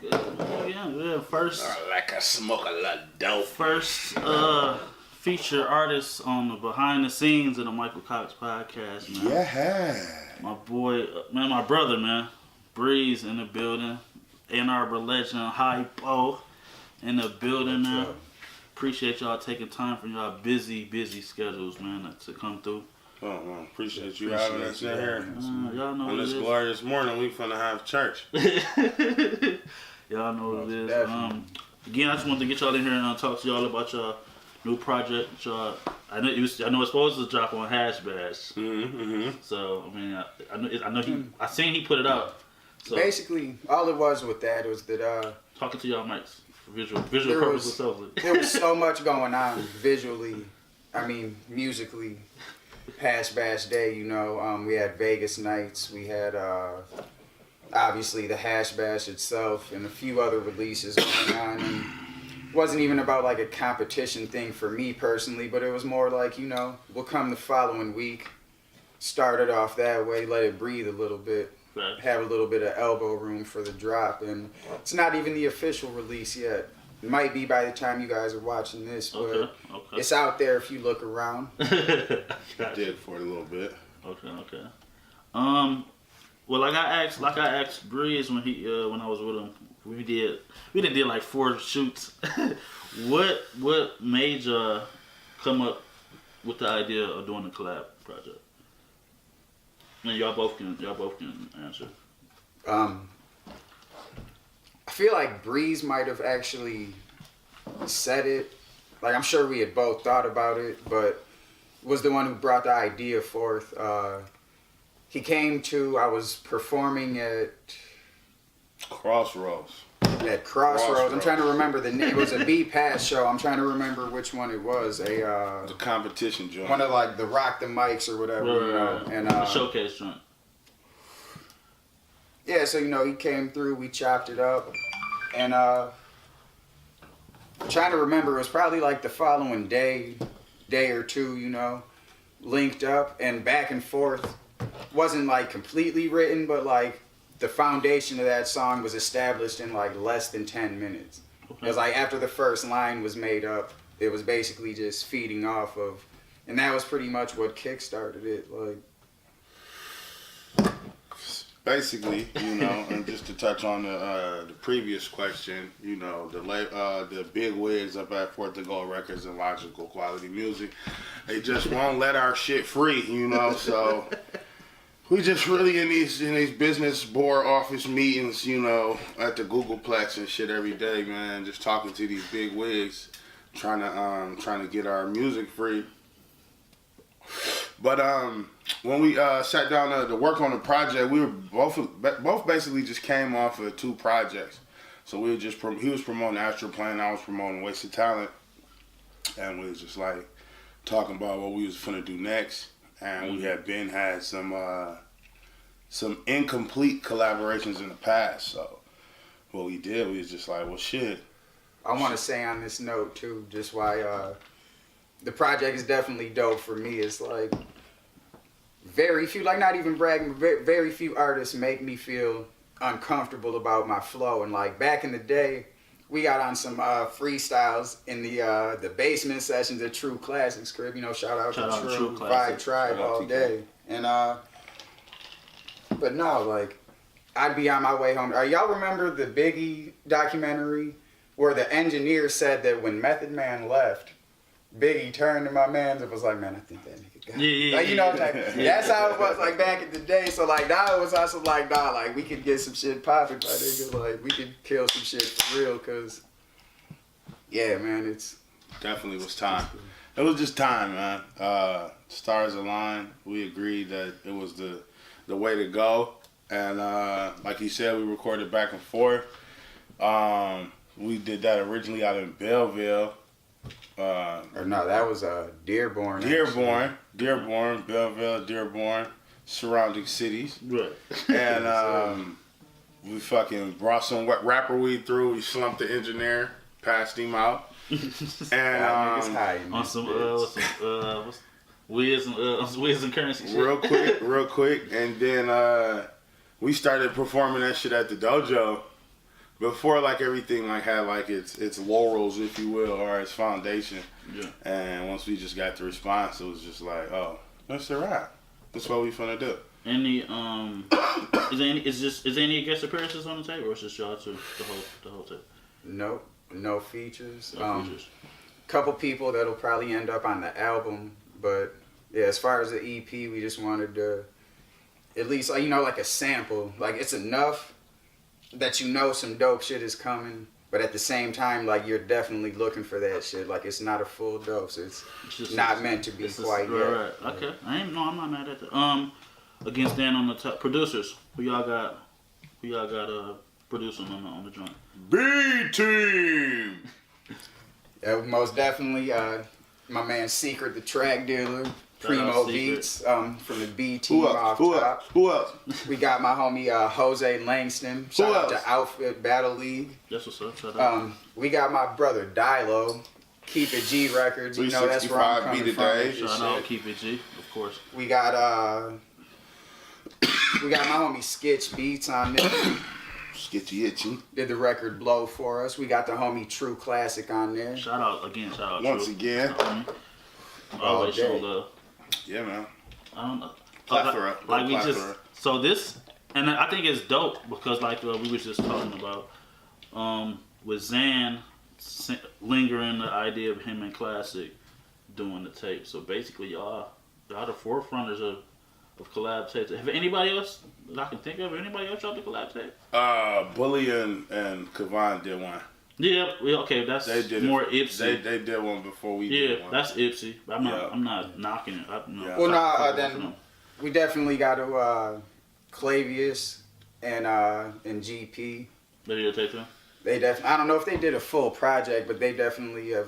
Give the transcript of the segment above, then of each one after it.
good. Yeah. First. Like I smoke a lot of dope. First feature artist on the behind the scenes of the Michael Cox podcast, man. Yeah. My boy, man, my brother, man. Breez in the building. Ann Arbor legend, Hi Potent in the building, man. Appreciate y'all taking time from y'all busy schedules, man, to come through. Oh, man, appreciate you having us in here. Y'all know on this glorious morning, we finna have church. Y'all know what it is. Again, I just wanted to get y'all in here and talk to y'all about y'all new project. Y'all, I know it's supposed to drop on Hash Bash. So I mean, I know I seen he put it out. So basically, all it was with that was that talking to y'all mics for visual purposes only. There was so much going on visually. I mean, musically. Hash Bash Day, you know, we had Vegas nights. We had obviously the Hash Bash itself and a few other releases going on. And it wasn't even about like a competition thing for me personally, but it was more like, you know, we'll come the following week, start it off that way, let it breathe a little bit. Right. Have a little bit of elbow room for the drop, and it's not even the official release yet. It might be by the time you guys are watching this, but it's out there if you look around. Dig for it a little bit. Okay. Well, like I asked Breez when I was with him, we did like 4 shoots. What made you come up with the idea of doing the collab project? And y'all both can answer. I feel like Breez might have actually said it. Like, I'm sure we had both thought about it, but was the one who brought the idea forth. He came to, I was performing at Crossroads. I'm trying to remember the name. It was a B-Pass show. I'm trying to remember which one it was. The competition joint. One of like the Rock the Mics or whatever, you know. And the showcase joint. Yeah, so you know, he came through, we chopped it up, and I'm trying to remember, it was probably like the following day or two, you know, linked up and back and forth. Wasn't like completely written, but like the foundation of that song was established in like less than 10 minutes. It was like after the first line was made up, it was basically just feeding off of, and that was pretty much what kickstarted it. Like, basically, you know, and just to touch on the previous question, you know, the big wigs up at 4th and Gold Records and Logical Quality Music, they just won't let our shit free, you know, so we just really in these business board office meetings, you know, at the Googleplex and shit every day, man, just talking to these big wigs, trying to get our music free. But when we sat down to work on the project, we were both basically just came off of 2 projects. So we were just he was promoting Astral Plane, I was promoting Wasted Talent, and we was just like talking about what we was finna do next. And we had had some incomplete collaborations in the past. So what we did, we was just like, well, shit. I want to say on this note too, just why the project is definitely dope for me. It's like very few, like not even bragging, very few artists make me feel uncomfortable about my flow. And like back in the day, we got on some freestyles in the basement sessions at True Classics crib. You know, shout out to True Vibe Tribe all day. And but no, like I'd be on my way home. Y'all remember the Biggie documentary where the engineer said that when Method Man left, Biggie turned to my man and was like, "Man, I think that nigga got it." Like, you know, like, that's how it was like back in the day. So like now it was also like, nah, like we could get some shit popping, my nigga. Like we could kill some shit for real, cause yeah, man, it's definitely was time. It was just time, man. Stars aligned. We agreed that it was the way to go, and like you said, we recorded back and forth. We did that originally out in Belleville. Or no, that was Dearborn. Dearborn, Belleville, Dearborn, surrounding cities. Right. And we fucking brought some rapper weed through. We slumped the engineer, passed him out, and on some Wiz and Currency shit. real quick, and then we started performing that shit at the dojo. before like everything like had like its laurels, if you will, or its foundation. Yeah. And once we just got the response, it was just like, oh, that's a wrap. That's what we finna do. Any is there any guest appearances on the tape, or is just y'all two the whole tape? Nope, no features. No features. Couple people that'll probably end up on the album, but yeah, as far as the EP, we just wanted to at least like a sample. Like it's enough that some dope shit is coming, but at the same time, like you're definitely looking for that shit. Like it's not a full dose. It's just not meant to be quite yet. Right. Okay. I'm not mad at that. Against Dan on the top producers, who y'all got producing on the joint? B-Team! Most definitely my man Secret, the track dealer, Primo Beats from the B Team off top. Who else? We got my homie Jose Langston. Shout out to Outfit Battle League. That's what's up. Shout out. We got my brother Dilo, Keep It G Records. You know that's where I'm coming from. Shout out Keep It G, of course. We got my homie Skitch Beats on this. Skitchy Itchy. Did the record blow for us. We got the homie True Classic on there. Shout out Once True. again. Always show love. Yeah, man. I don't know. Plethora. Like we just so this, and I think it's dope because like we was just talking about with Zan lingering the idea of him and Classic doing the tape. So basically, y'all the forefronters of collab tapes. Have anybody else that I can think of? Anybody else dropped a collab tape? Bully and Kavan did one. Yeah, okay, that's more Ipsy. They did one before we did one. That's Ipsy. I'm not knocking it. Then we definitely got to Clavius and GP. They did a tape too? They definitely. I don't know if they did a full project, but they definitely have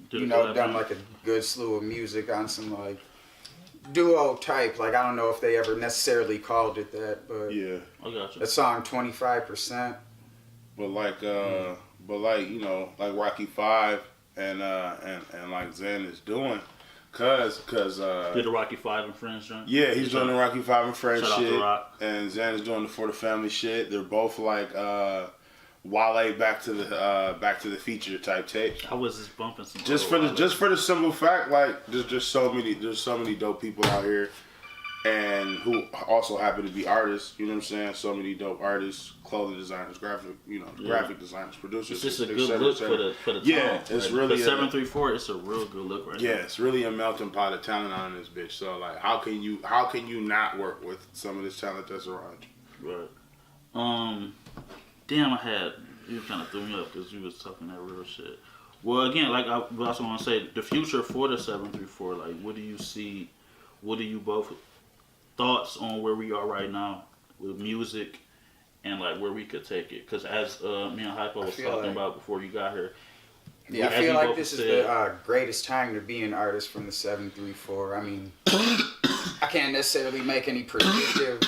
done like a good slew of music on some like duo type. Like I don't know if they ever necessarily called it that, but yeah, I got you. That song 25%. But like like Rocky 5 and like Zen is doing, cause did the Rocky 5 and Friends joint? Yeah, he's doing the Rocky 5 and Friends Shout shit, out to Rock. and Zen is doing the For the Family shit. They're both like Wale back to the feature type tape. I was just bumping some. Just for the simple fact, like there's so many dope people out here, and who also happen to be artists. You know what I'm saying? So many dope artists, clothing designers, graphic designers, producers. It's just a good look for the tone. Yeah, it's really the 734. It's a real good look right now. Yeah, it's really a melting pot of talent on this bitch. So like, how can you not work with some of this talent that's around you? Right. Damn, you kind of threw me up because you was talking that real shit. Well, again, like I also want to say, the future for the 734. Like, what do you see? What do you both thoughts on where we are right now with music and like where we could take it? Because as me and Hypo was talking about before you got here. Yeah, I feel like this is the greatest time to be an artist from the 734. I mean, I can't necessarily make any predictive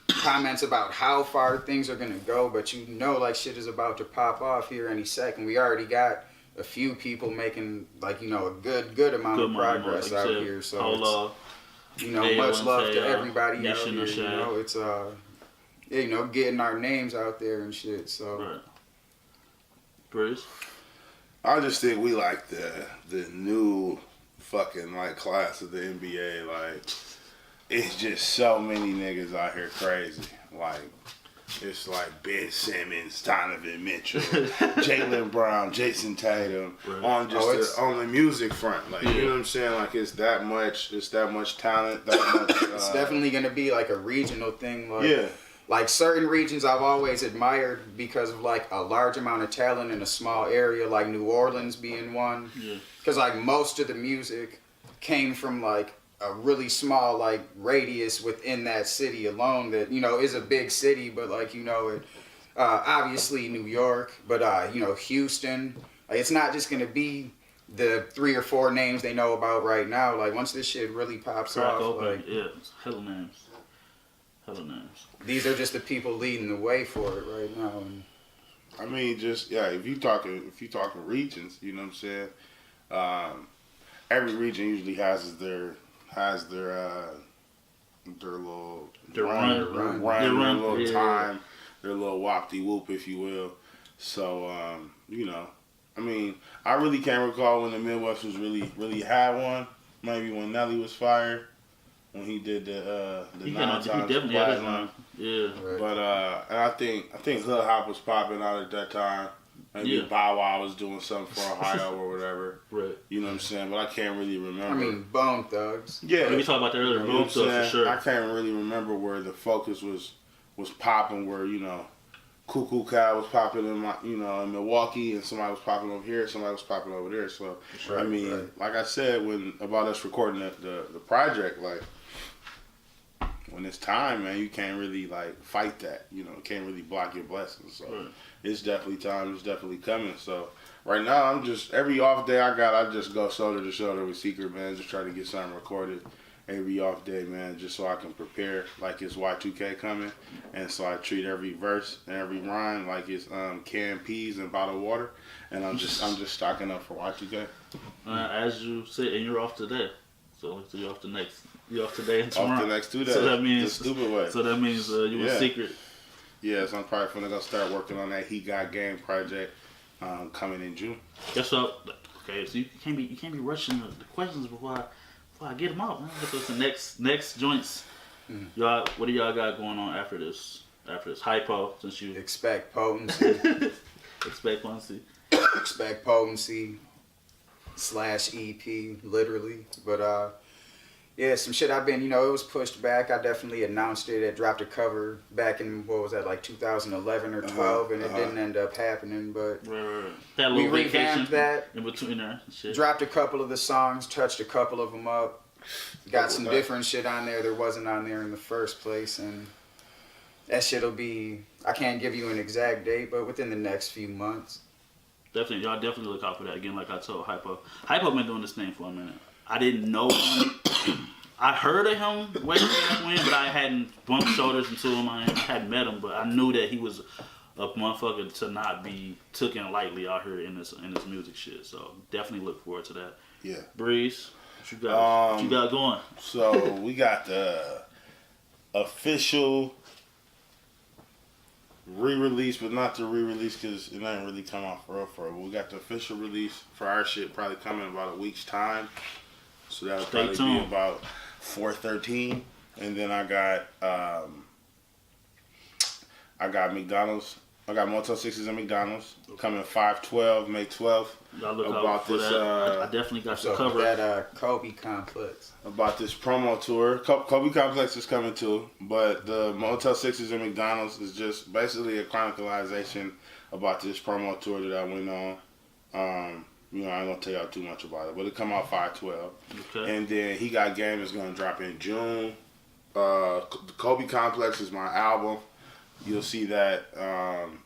comments about how far things are gonna go, but like shit is about to pop off here any second. We already got a few people making like a good amount of progress out here. So much love to everybody out here. It's getting our names out there and shit. So, right. Breez? I just think we like the new fucking like class of the NBA. Like, it's just so many niggas out here crazy. Like, it's like Ben Simmons, Donovan Mitchell, Jaylen Brown, Jason Tatum, right. on the music front. Like, you know what I'm saying? Like, it's that much talent. That much. It's definitely gonna be like a regional thing. Like, like certain regions I've always admired because of like a large amount of talent in a small area, like New Orleans being one. Because like most of the music came from like a really small like radius within that city alone that is a big city, but like it obviously New York, but Houston. Like, it's not just gonna be the 3 or 4 names they know about right now. Like once this shit really pops off, open. It's hella names. These are just the people leading the way for it right now. And I mean, just if you talking regions, you know what I'm saying. Every region usually has their little run, little time. little wop-de-whoop, if you will. So, you know, I mean, I really can't recall when the Midwest was really had one. Maybe when Nelly was fired, when he did the He Nine Times definitely had his Platinum. line. Yeah. Right. But and I think Hood Hop was popping out at that time. Maybe Yeah. Bow Wow was doing something for Ohio or whatever. Right. You know what I'm saying? But I can't really remember. I mean, Bone Thugs. yeah, We talked about that earlier. you know Boom what I'm stuff for saying? sure. I can't really remember where the focus was popping. Where Cuckoo Cow was popping in in Milwaukee, and somebody was popping over here, somebody was popping over there. So Right, I mean, right. like I said, about us recording the project, like when it's time, man, you can't really like fight that. You can't really block your blessings. So Right. it's definitely time. It's definitely coming. So right now, I'm just every off day I just go shoulder to shoulder with Secret, man. Just try to get something recorded every off day, man, just so I can prepare like it's Y2K coming, and so I treat every verse and every rhyme like it's canned peas and bottled water, and I'm just stocking up for Y2K. As you said, and you're off today, so you're off you're off today and tomorrow. Off the next 2 days. So that means the stupid way. So that means you Yeah. a Secret. Yeah, so I'm probably gonna start working on that He Got Game project coming in June. Guess what? Okay, so you can't be rushing the questions before I get them out, man. Because the next joints, y'all, what do y'all got going on after this? After this Hypo, since you Expect Potency. expect Potency. Expect Potency /EP, literally. But yeah, some shit I've been, it was pushed back. I definitely announced it. I dropped a cover back in, what was that, like 2011 or 12, and it didn't end up happening. But Right. That we little vacation revamped that. in between there and shit. Dropped a couple of the songs, touched a couple of them up. Got some different shit on there wasn't on there in the first place. And that shit'll be, I can't give you an exact date, but within the next few months. Definitely, y'all definitely look out for that. Again, like I told Hypo. Hypo been doing this thing for a minute. I didn't know him. I heard of him way back when, but I hadn't bumped shoulders into him. I hadn't met him, but I knew that he was a motherfucker to not be taken lightly out here in this music shit. So definitely look forward to that. Yeah. Breeze, what you got going? So we got the official re-release, but not the re-release because it ain't really come out for real. But we got the official release for our shit probably coming in about a week's time. So that'll Stay probably tuned. be about 4/13, and then I got McDonald's. I got Motel 6s and McDonald's coming 5/12, May 12th. Y'all look About out for this, that. I definitely got the So cover. that Kobe complex. About this promo tour. Kobe Complex is coming too, but the Motel 6s and McDonald's is just basically a chronicalization about this promo tour that I went on. I ain't gonna tell y'all too much about it, but it come out 5/12. Okay. And then He Got Game is gonna drop in June. Kobe Complex is my album. You'll see that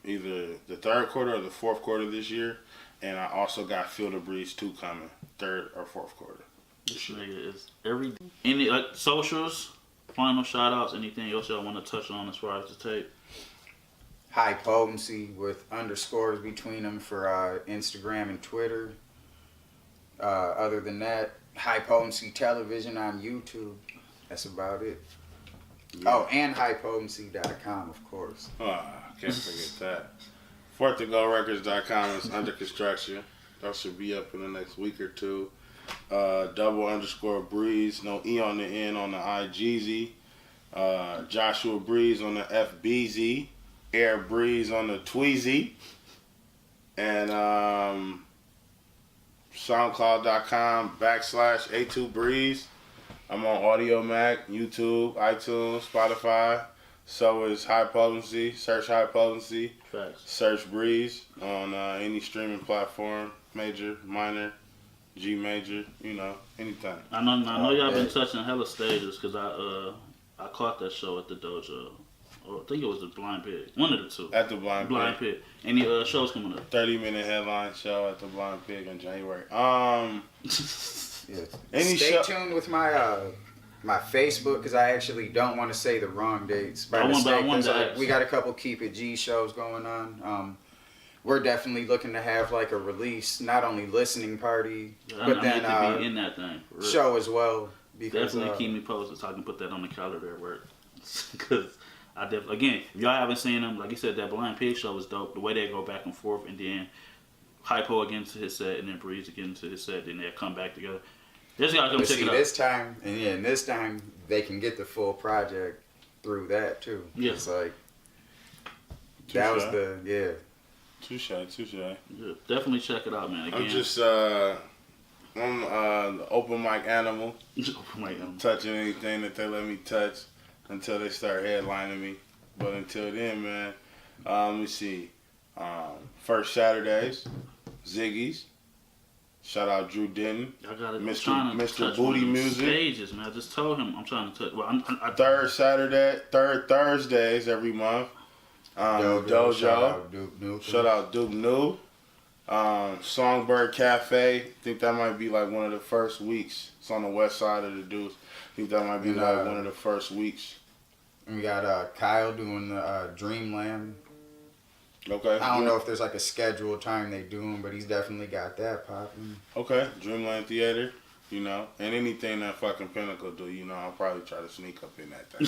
either the third quarter or the fourth quarter this year. And I also got Feel the Breeze 2 coming, third or fourth quarter. This nigga is any socials, final shout outs, anything else y'all want to touch on as far as the tape? High Potency with underscores between them for Instagram and Twitter. Other than that, High Potency Television on YouTube. That's about it. Yeah. Oh, and highpotency.com, of course. Can't forget that. FortToGoRecords.com is under construction. That should be up in the next week or two. _Breeze, no E on the end on the IGZ. Joshua Breeze on the FBZ. Air Breeze on the Tweezy. And SoundCloud.com /A2Breeze. I'm on Audio Mac, YouTube, iTunes, Spotify. So is High Potency. Search High Potency. Facts. Search Breeze on any streaming platform, major, minor, G major, anything. I know y'all been yeah. touching hella stages because I caught that show at the dojo. Or I think it was the Blind Pig. One of the two. At the Blind Pig. Pig. Any shows coming up? 30-minute headline show at the Blind Pig in January. Yeah. Any Stay show- tuned with my my Facebook because I actually don't want to say the wrong dates by I want mistake. 'Cause, to ask. we got a couple Keep It G shows going on. We're definitely looking to have like a release, not only listening party, I but need then to be in that thing. For real. show as well. Because Definitely keep me posted so I can put that on the calendar at work. Because Again, if y'all haven't seen them, like you said, that Blind Pig show was dope. The way they go back and forth, and then Hypo again to his set, and then Breez again to his set, then they come back together. Just gotta come check it out. This time they can get the full project through that too. Yeah. It's like that was Touche. Yeah, definitely check it out, man. Again, I'm just I'm the open mic animal. Touching anything that they let me touch until they start headlining me. But until then, man, let me see. First Saturdays, Ziggy's. Shout out Drew Denton. I got it. Mr. Booty Music. Stages, man. I just told him I'm trying to touch. Well, third Thursdays every month. Dojo. Shout out Duke New. Songbird Cafe. I think that might be like one of the first weeks. It's on the west side of the Deuce. I think that might be like one of the first weeks. And we got Kyle doing the Dreamland. Okay. I don't know if there's like a scheduled time they do them, but he's definitely got that popping. Okay. Dreamland Theater, you know, and anything that fucking Pinnacle do, you know, I'll probably try to sneak up in that thing.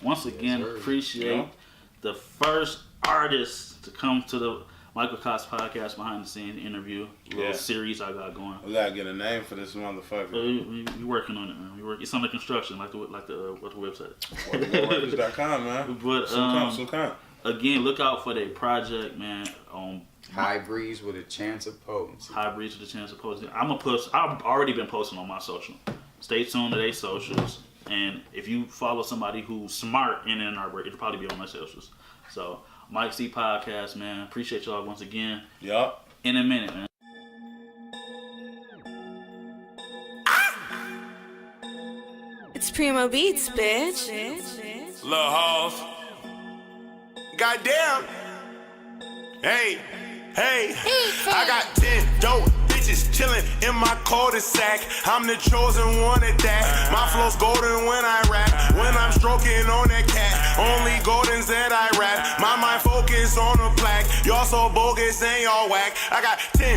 Once again, appreciate the first artist to come to the Michael Cox podcast behind the scenes interview little series I got going. We gotta get a name for this motherfucker. We working on it, man. It's under construction, like the website. Workers.com, man. But some kind. Again, look out for their project, man. High Breeze with a Chance of Potency. High Breeze with a Chance of Potency. I've already been posting on my social. Stay tuned to their socials. And if you follow somebody who's smart in Ann Arbor, it'll probably be on my socials. So, Mike C Podcast, man. Appreciate y'all once again. Yup. In a minute, man. It's Primo Beats, bitch. Lil' Hoss. Goddamn. Hey. I got 10 dope bitches chillin' in my cul-de-sac. I'm the chosen one at that. My flow's golden when I rap. When I'm stroking on that cat, only goldens that I rap. My mind focus on the plaque. Y'all so bogus and y'all whack. I got 10